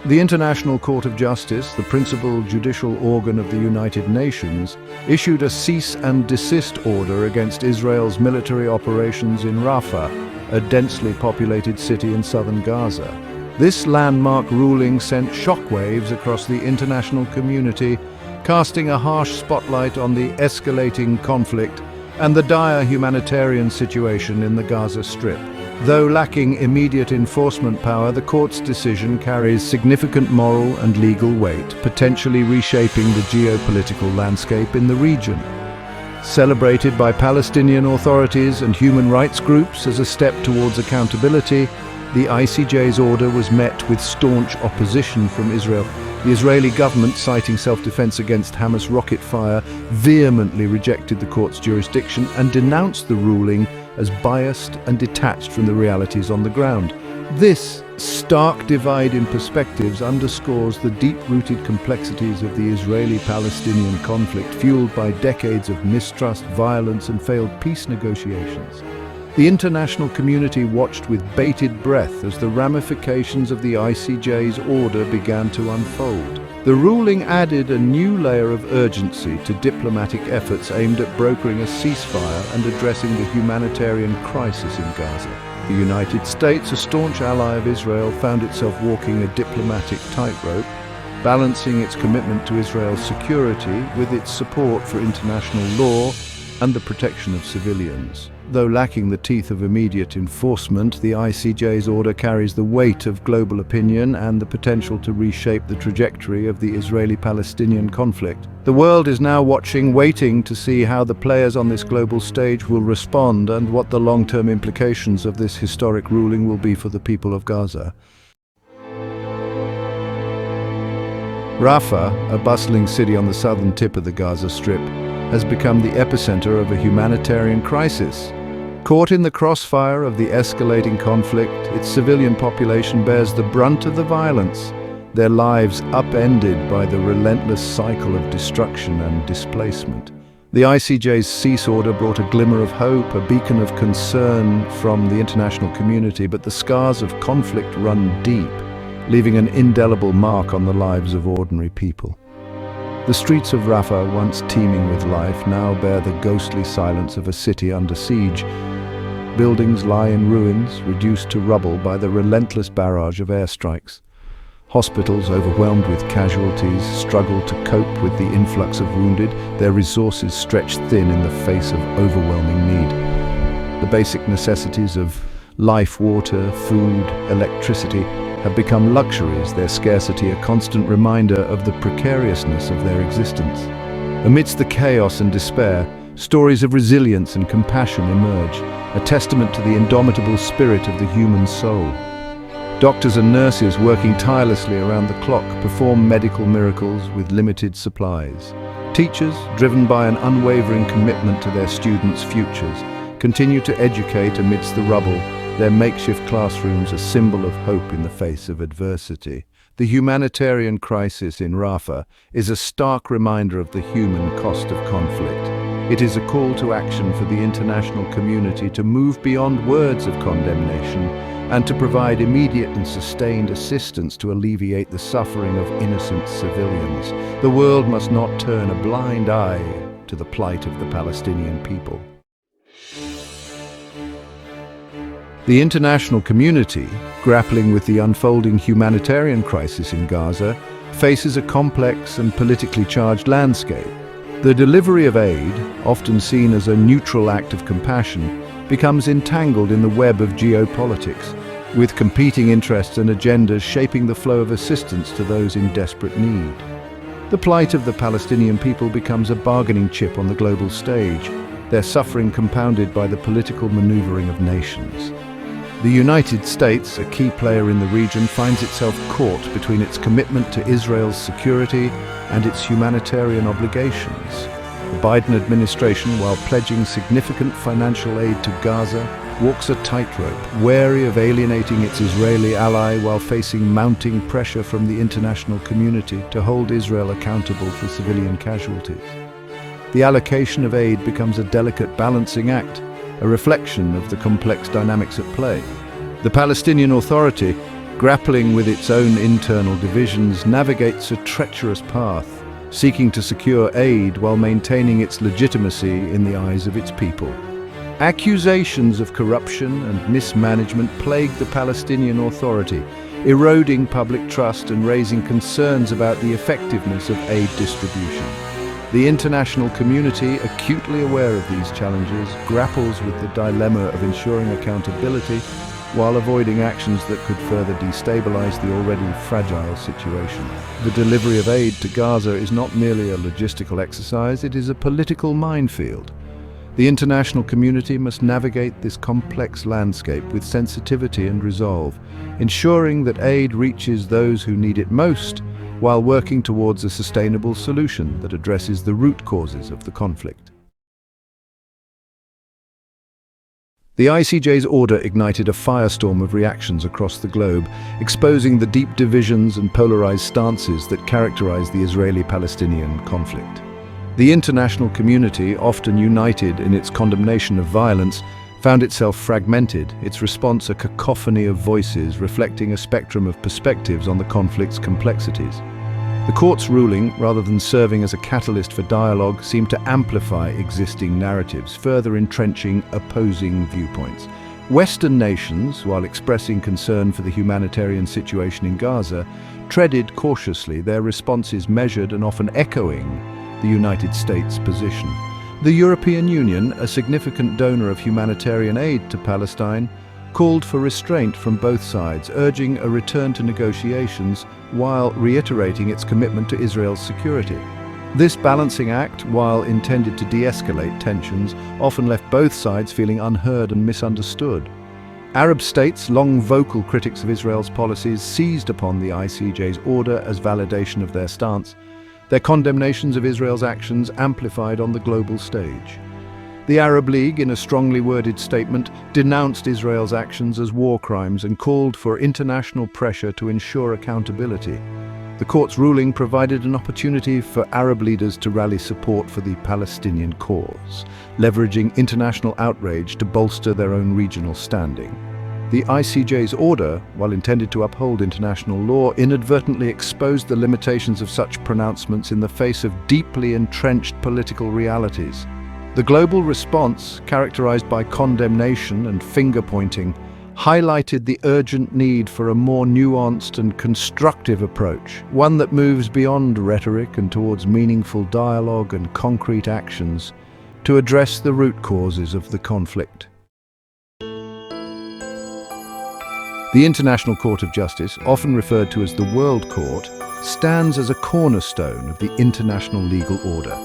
The International Court of Justice, the principal judicial organ of the United Nations, issued a cease and desist order against Israel's military operations in Rafah, a densely populated city in southern Gaza. This landmark ruling sent shockwaves across the international community, casting a harsh spotlight on the escalating conflict and the dire humanitarian situation in the Gaza Strip. Though lacking immediate enforcement power, the court's decision carries significant moral and legal weight, potentially reshaping the geopolitical landscape in the region. Celebrated by Palestinian authorities and human rights groups as a step towards accountability, the ICJ's order was met with staunch opposition from Israel. The Israeli government, citing self-defense against Hamas rocket fire, vehemently rejected the court's jurisdiction and denounced the ruling as biased and detached from the realities on the ground. This stark divide in perspectives underscores the deep-rooted complexities of the Israeli-Palestinian conflict, fueled by decades of mistrust, violence, and failed peace negotiations. The international community watched with bated breath as the ramifications of the ICJ's order began to unfold. The ruling added a new layer of urgency to diplomatic efforts aimed at brokering a ceasefire and addressing the humanitarian crisis in Gaza. The United States, a staunch ally of Israel, found itself walking a diplomatic tightrope, balancing its commitment to Israel's security with its support for international law and the protection of civilians. Though lacking the teeth of immediate enforcement, the ICJ's order carries the weight of global opinion and the potential to reshape the trajectory of the Israeli-Palestinian conflict. The world is now watching, waiting to see how the players on this global stage will respond and what the long-term implications of this historic ruling will be for the people of Gaza. Rafah, a bustling city on the southern tip of the Gaza Strip, has become the epicenter of a humanitarian crisis. Caught in the crossfire of the escalating conflict, its civilian population bears the brunt of the violence, their lives upended by the relentless cycle of destruction and displacement. The ICJ's cease order brought a glimmer of hope, a beacon of concern from the international community, but the scars of conflict run deep, leaving an indelible mark on the lives of ordinary people. The streets of Rafah, once teeming with life, now bear the ghostly silence of a city under siege. Buildings lie in ruins, reduced to rubble by the relentless barrage of airstrikes. Hospitals, overwhelmed with casualties, struggle to cope with the influx of wounded, their resources stretched thin in the face of overwhelming need. The basic necessities of life, water, food, electricity, have become luxuries, their scarcity a constant reminder of the precariousness of their existence. Amidst the chaos and despair, stories of resilience and compassion emerge, a testament to the indomitable spirit of the human soul. Doctors and nurses, working tirelessly around the clock, perform medical miracles with limited supplies. Teachers, driven by an unwavering commitment to their students' futures, continue to educate amidst the rubble, their makeshift classrooms a symbol of hope in the face of adversity. The humanitarian crisis in Rafah is a stark reminder of the human cost of conflict. It is a call to action for the international community to move beyond words of condemnation and to provide immediate and sustained assistance to alleviate the suffering of innocent civilians. The world must not turn a blind eye to the plight of the Palestinian people. The international community, grappling with the unfolding humanitarian crisis in Gaza, faces a complex and politically charged landscape. The delivery of aid, often seen as a neutral act of compassion, becomes entangled in the web of geopolitics, with competing interests and agendas shaping the flow of assistance to those in desperate need. The plight of the Palestinian people becomes a bargaining chip on the global stage, their suffering compounded by the political maneuvering of nations. The United States, a key player in the region, finds itself caught between its commitment to Israel's security and its humanitarian obligations. The Biden administration, while pledging significant financial aid to Gaza, walks a tightrope, wary of alienating its Israeli ally while facing mounting pressure from the international community to hold Israel accountable for civilian casualties. The allocation of aid becomes a delicate balancing act, a reflection of the complex dynamics at play. The Palestinian Authority, grappling with its own internal divisions, navigates a treacherous path, seeking to secure aid while maintaining its legitimacy in the eyes of its people. Accusations of corruption and mismanagement plague the Palestinian Authority, eroding public trust and raising concerns about the effectiveness of aid distribution. The international community, acutely aware of these challenges, grapples with the dilemma of ensuring accountability while avoiding actions that could further destabilize the already fragile situation. The delivery of aid to Gaza is not merely a logistical exercise, it is a political minefield. The international community must navigate this complex landscape with sensitivity and resolve, ensuring that aid reaches those who need it most, while working towards a sustainable solution that addresses the root causes of the conflict. The ICJ's order ignited a firestorm of reactions across the globe, exposing the deep divisions and polarized stances that characterize the Israeli-Palestinian conflict. The international community, often united in its condemnation of violence, found itself fragmented, its response a cacophony of voices reflecting a spectrum of perspectives on the conflict's complexities. The court's ruling, rather than serving as a catalyst for dialogue, seemed to amplify existing narratives, further entrenching opposing viewpoints. Western nations, while expressing concern for the humanitarian situation in Gaza, treaded cautiously, their responses measured and often echoing the United States' position. The European Union, a significant donor of humanitarian aid to Palestine, called for restraint from both sides, urging a return to negotiations while reiterating its commitment to Israel's security. This balancing act, while intended to de-escalate tensions, often left both sides feeling unheard and misunderstood. Arab states, long vocal critics of Israel's policies, seized upon the ICJ's order as validation of their stance, their condemnations of Israel's actions amplified on the global stage. The Arab League, in a strongly worded statement, denounced Israel's actions as war crimes and called for international pressure to ensure accountability. The court's ruling provided an opportunity for Arab leaders to rally support for the Palestinian cause, leveraging international outrage to bolster their own regional standing. The ICJ's order, while intended to uphold international law, inadvertently exposed the limitations of such pronouncements in the face of deeply entrenched political realities. The global response, characterized by condemnation and finger-pointing, highlighted the urgent need for a more nuanced and constructive approach, one that moves beyond rhetoric and towards meaningful dialogue and concrete actions to address the root causes of the conflict. The International Court of Justice, often referred to as the World Court, stands as a cornerstone of the international legal order.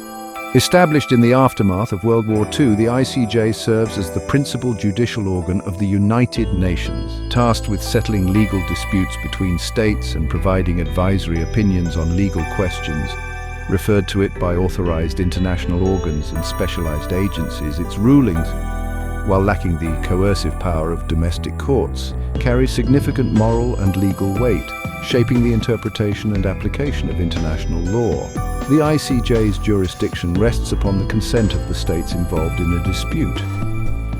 Established in the aftermath of World War II, the ICJ serves as the principal judicial organ of the United Nations, tasked with settling legal disputes between states and providing advisory opinions on legal questions. Referred to it by authorized international organs and specialized agencies, its rulings, while lacking the coercive power of domestic courts, carry significant moral and legal weight, shaping the interpretation and application of international law. The ICJ's jurisdiction rests upon the consent of the states involved in a dispute.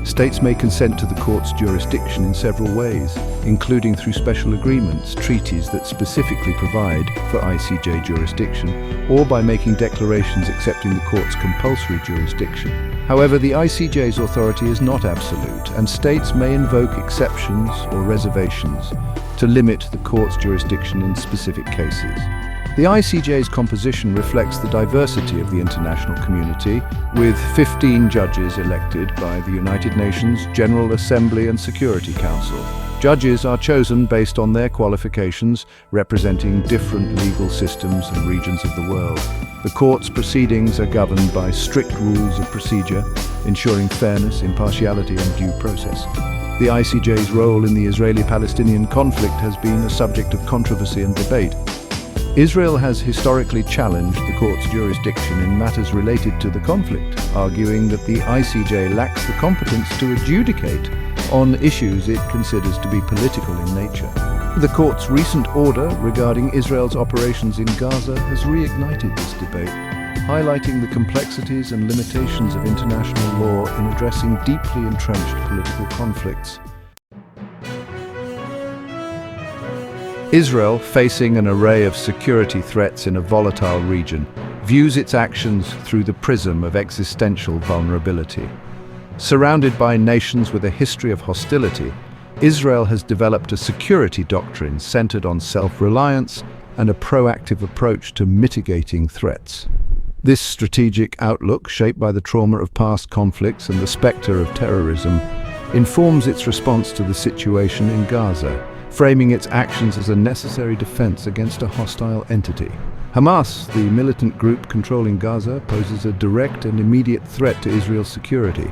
States may consent to the court's jurisdiction in several ways, including through special agreements, treaties that specifically provide for ICJ jurisdiction, or by making declarations accepting the court's compulsory jurisdiction. However, the ICJ's authority is not absolute, and states may invoke exceptions or reservations to limit the court's jurisdiction in specific cases. The ICJ's composition reflects the diversity of the international community, with 15 judges elected by the United Nations General Assembly and Security Council. Judges are chosen based on their qualifications, representing different legal systems and regions of the world. The court's proceedings are governed by strict rules of procedure, ensuring fairness, impartiality, and due process. The ICJ's role in the Israeli-Palestinian conflict has been a subject of controversy and debate. Israel has historically challenged the court's jurisdiction in matters related to the conflict, arguing that the ICJ lacks the competence to adjudicate on issues it considers to be political in nature. The court's recent order regarding Israel's operations in Gaza has reignited this debate, highlighting the complexities and limitations of international law in addressing deeply entrenched political conflicts. Israel, facing an array of security threats in a volatile region, views its actions through the prism of existential vulnerability. Surrounded by nations with a history of hostility, Israel has developed a security doctrine centered on self-reliance and a proactive approach to mitigating threats. This strategic outlook, shaped by the trauma of past conflicts and the specter of terrorism, informs its response to the situation in Gaza, framing its actions as a necessary defense against a hostile entity. Hamas, the militant group controlling Gaza, poses a direct and immediate threat to Israel's security.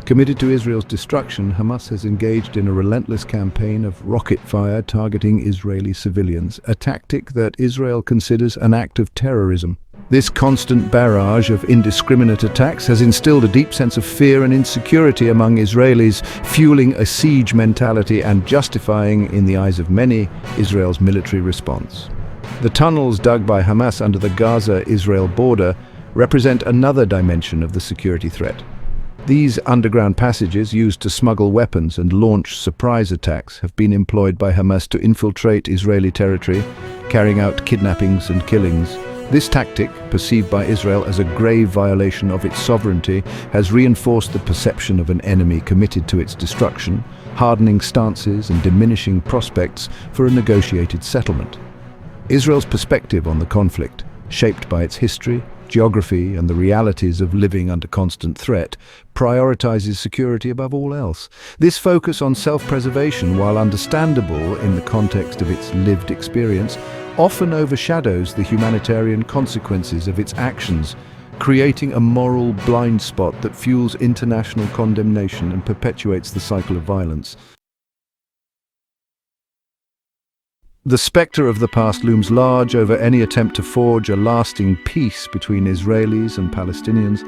Committed to Israel's destruction, Hamas has engaged in a relentless campaign of rocket fire targeting Israeli civilians, a tactic that Israel considers an act of terrorism. This constant barrage of indiscriminate attacks has instilled a deep sense of fear and insecurity among Israelis, fueling a siege mentality and justifying, in the eyes of many, Israel's military response. The tunnels dug by Hamas under the Gaza-Israel border represent another dimension of the security threat. These underground passages, used to smuggle weapons and launch surprise attacks, have been employed by Hamas to infiltrate Israeli territory, carrying out kidnappings and killings. This tactic, perceived by Israel as a grave violation of its sovereignty, has reinforced the perception of an enemy committed to its destruction, hardening stances and diminishing prospects for a negotiated settlement. Israel's perspective on the conflict, shaped by its history, geography, and the realities of living under constant threat, prioritizes security above all else. This focus on self-preservation, while understandable in the context of its lived experience, often overshadows the humanitarian consequences of its actions, creating a moral blind spot that fuels international condemnation and perpetuates the cycle of violence. The specter of the past looms large over any attempt to forge a lasting peace between Israelis and Palestinians.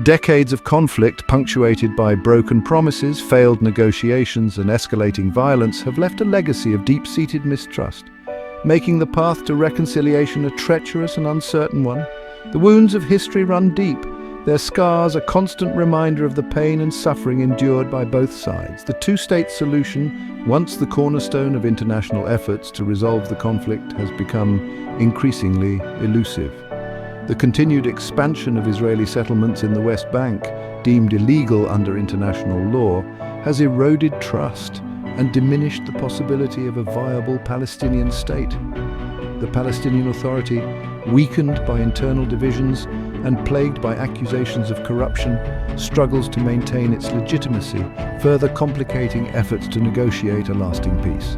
Decades of conflict, punctuated by broken promises, failed negotiations, and escalating violence, have left a legacy of deep-seated mistrust, making the path to reconciliation a treacherous and uncertain one. The wounds of history run deep, their scars a constant reminder of the pain and suffering endured by both sides. The two-state solution, once the cornerstone of international efforts to resolve the conflict, has become increasingly elusive. The continued expansion of Israeli settlements in the West Bank, deemed illegal under international law, has eroded trust and diminished the possibility of a viable Palestinian state. The Palestinian Authority, weakened by internal divisions and plagued by accusations of corruption, struggles to maintain its legitimacy, further complicating efforts to negotiate a lasting peace.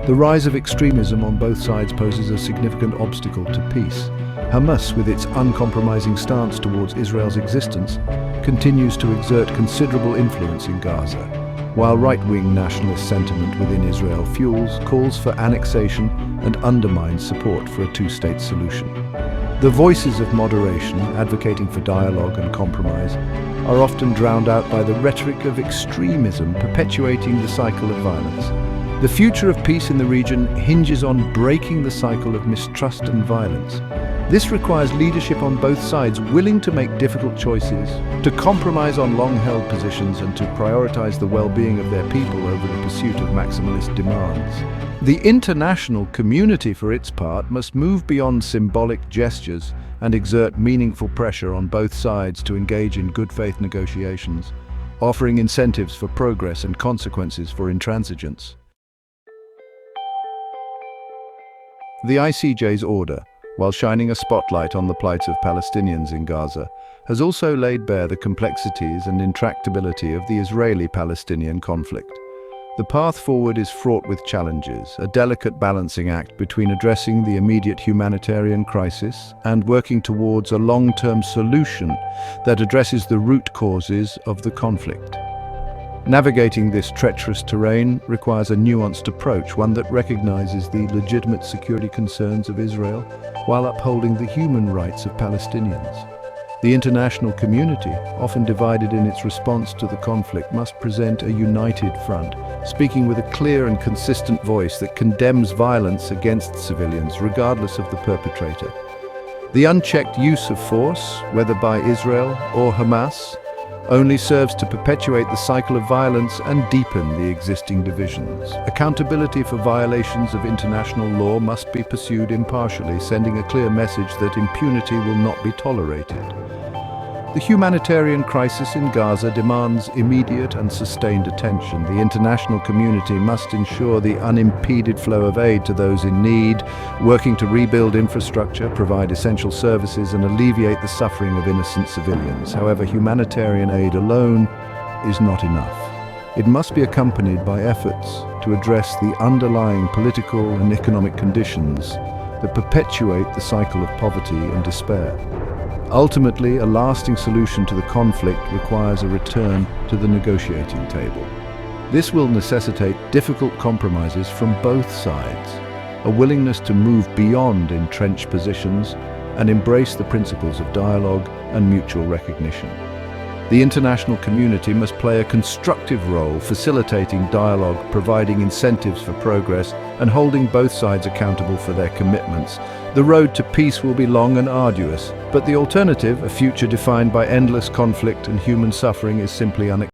The rise of extremism on both sides poses a significant obstacle to peace. Hamas, with its uncompromising stance towards Israel's existence, continues to exert considerable influence in Gaza, while right-wing nationalist sentiment within Israel fuels calls for annexation and undermines support for a two-state solution. The voices of moderation, advocating for dialogue and compromise, are often drowned out by the rhetoric of extremism, perpetuating the cycle of violence. The future of peace in the region hinges on breaking the cycle of mistrust and violence. This requires leadership on both sides willing to make difficult choices, to compromise on long-held positions, and to prioritize the well-being of their people over the pursuit of maximalist demands. The international community, for its part, must move beyond symbolic gestures and exert meaningful pressure on both sides to engage in good faith negotiations, offering incentives for progress and consequences for intransigence. The ICJ's order, while shining a spotlight on the plight of Palestinians in Gaza, has also laid bare the complexities and intractability of the Israeli-Palestinian conflict. The path forward is fraught with challenges, a delicate balancing act between addressing the immediate humanitarian crisis and working towards a long-term solution that addresses the root causes of the conflict. Navigating this treacherous terrain requires a nuanced approach, one that recognizes the legitimate security concerns of Israel while upholding the human rights of Palestinians. The international community, often divided in its response to the conflict, must present a united front, speaking with a clear and consistent voice that condemns violence against civilians, regardless of the perpetrator. The unchecked use of force, whether by Israel or Hamas, only serves to perpetuate the cycle of violence and deepen the existing divisions. Accountability for violations of international law must be pursued impartially, sending a clear message that impunity will not be tolerated. The humanitarian crisis in Gaza demands immediate and sustained attention. The international community must ensure the unimpeded flow of aid to those in need, working to rebuild infrastructure, provide essential services, and alleviate the suffering of innocent civilians. However, humanitarian aid alone is not enough. It must be accompanied by efforts to address the underlying political and economic conditions that perpetuate the cycle of poverty and despair. Ultimately, a lasting solution to the conflict requires a return to the negotiating table. This will necessitate difficult compromises from both sides, a willingness to move beyond entrenched positions and embrace the principles of dialogue and mutual recognition. The international community must play a constructive role, facilitating dialogue, providing incentives for progress, and holding both sides accountable for their commitments. The road to peace will be long and arduous, but the alternative, a future defined by endless conflict and human suffering, is simply unacceptable.